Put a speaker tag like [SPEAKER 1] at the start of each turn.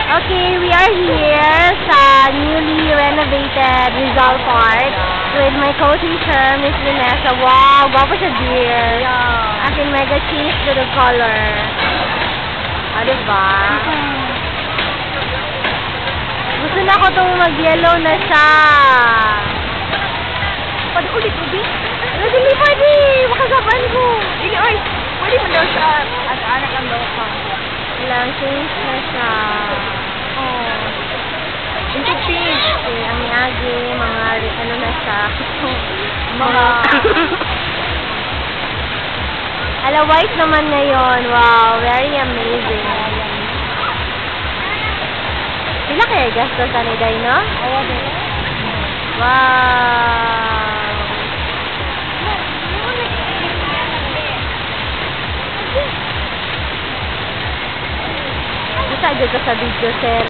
[SPEAKER 1] Okay, we are here sa newly renovated Rizal Park with my co-teacher, Miss Vanessa. Wow, gwapo siya, dear.
[SPEAKER 2] Yeah.
[SPEAKER 1] As in, mega change to the color. O, diba? Gusto na ko itong mag-yellow na siya.
[SPEAKER 2] Pwede ulit, ulit.
[SPEAKER 1] Dili, pwede. Makasaban ko.
[SPEAKER 2] Dili, oy. Pwede mo daw siya. Anak ang daw ka.
[SPEAKER 1] Walang change na siya.
[SPEAKER 2] Oh. Into pink.
[SPEAKER 1] Okay, ang yagi, mga ano na siya.
[SPEAKER 2] Mga...
[SPEAKER 1] Ala, white naman ngayon. Wow, very amazing. Pila kaya gastos ni Day, no?
[SPEAKER 2] Ayan, eh.
[SPEAKER 1] Wow. Bisa aja sa video, sir.